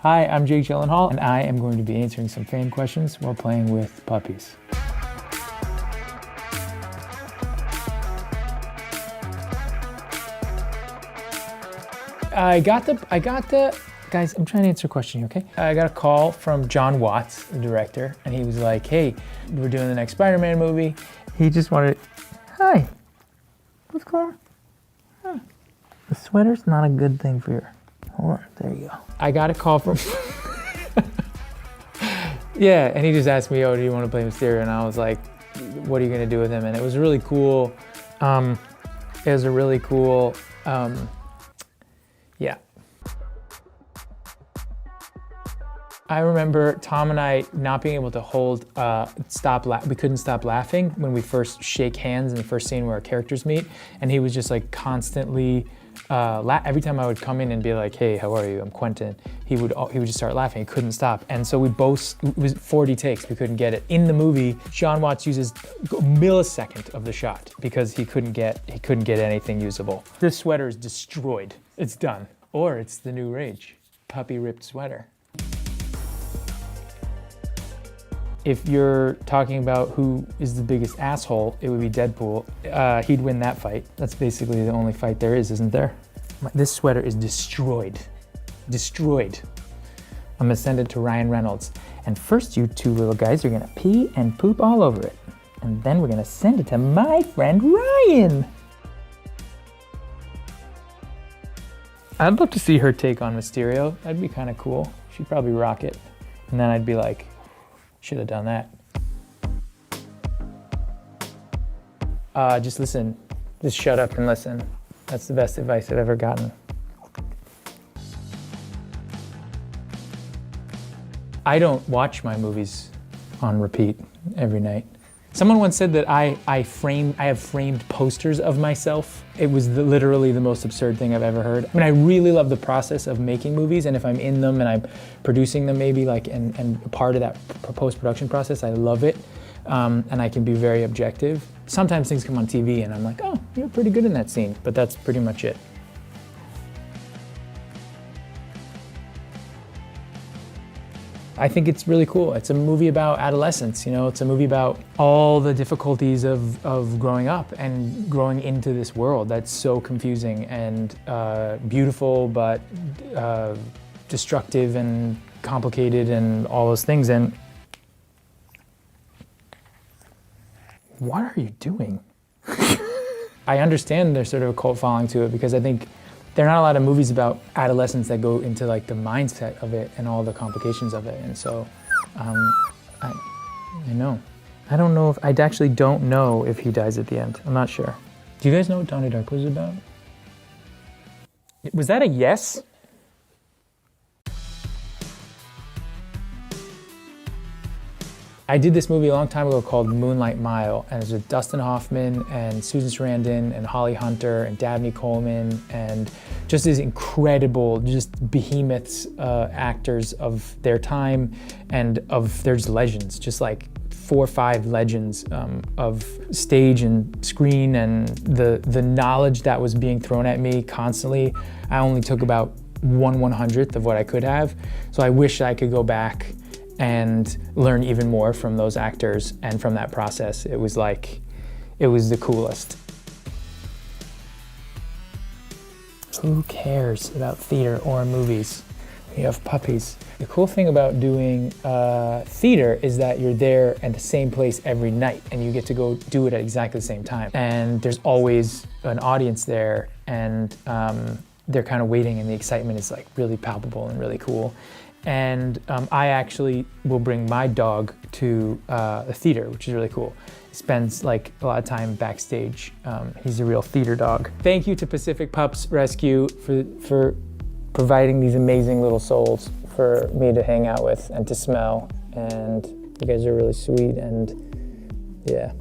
Hi, I'm Jake Gyllenhaal, and I am going to be answering some fan questions while playing with puppies. Guys, I'm trying to answer a question, okay? I got a call from John Watts, the director, and he was like, hey, we're doing the next Spider-Man movie. He just wanted, hi, what's going on? Huh. The sweater's not a good thing for your, hold on, there you go. I got a call from, yeah, and he just asked me, oh, do you want to play Mysterio? And I was like, what are you gonna do with him? And it was really cool. Yeah. I remember Tom and I not being able to hold, we couldn't stop laughing when we first shake hands in the first scene where our characters meet. And he was just like constantly, every time I would come in and be like, hey, how are you? I'm Quentin. He would just start laughing, he couldn't stop. And so it was 40 takes, we couldn't get it. In the movie, John Watts uses a millisecond of the shot because he couldn't get anything usable. This sweater is destroyed, it's done. Or it's the new rage, puppy ripped sweater. If you're talking about who is the biggest asshole, it would be Deadpool. He'd win that fight. That's basically the only fight there is, isn't there? This sweater is destroyed. Destroyed. I'm gonna send it to Ryan Reynolds. And first you two little guys are gonna pee and poop all over it. And then we're gonna send it to my friend Ryan. I'd love to see her take on Mysterio. That'd be kind of cool. She'd probably rock it. And then I'd be like, should have done that. Just listen. Just shut up and listen. That's the best advice I've ever gotten. I don't watch my movies on repeat every night. Someone once said that I have framed posters of myself. It was literally the most absurd thing I've ever heard. I mean, I really love the process of making movies, and if I'm in them and I'm producing them maybe, like, and part of that post-production process, I love it. And I can be very objective. Sometimes things come on TV and I'm like, oh, you're pretty good in that scene, but that's pretty much it. I think it's really cool. It's a movie about adolescence, you know? It's a movie about all the difficulties of growing up and growing into this world that's so confusing and beautiful, but destructive and complicated and all those things. And what are you doing? I understand there's sort of a cult following to it because I think there are not a lot of movies about adolescence that go into like the mindset of it and all the complications of it. And so, I know. I don't know I actually don't know if he dies at the end. I'm not sure. Do you guys know what Donnie Darko was about? Was that a yes? I did this movie a long time ago called Moonlight Mile, and it's with Dustin Hoffman and Susan Sarandon and Holly Hunter and Dabney Coleman and just these incredible, just behemoths, actors of their time and there's legends, just like 4 or 5 legends of stage and screen, and the knowledge that was being thrown at me constantly. I only took about 1/100th of what I could have, so I wish I could go back and learn even more from those actors and from that process. It was the coolest. Who cares about theater or movies? You have puppies. The cool thing about doing theater is that you're there at the same place every night and you get to go do it at exactly the same time. And there's always an audience there, and they're kind of waiting, and the excitement is like really palpable and really cool. And I actually will bring my dog to the theater, which is really cool. He spends like a lot of time backstage. He's a real theater dog. Thank you to Pacific Pups Rescue for providing these amazing little souls for me to hang out with and to smell. And you guys are really sweet, and yeah.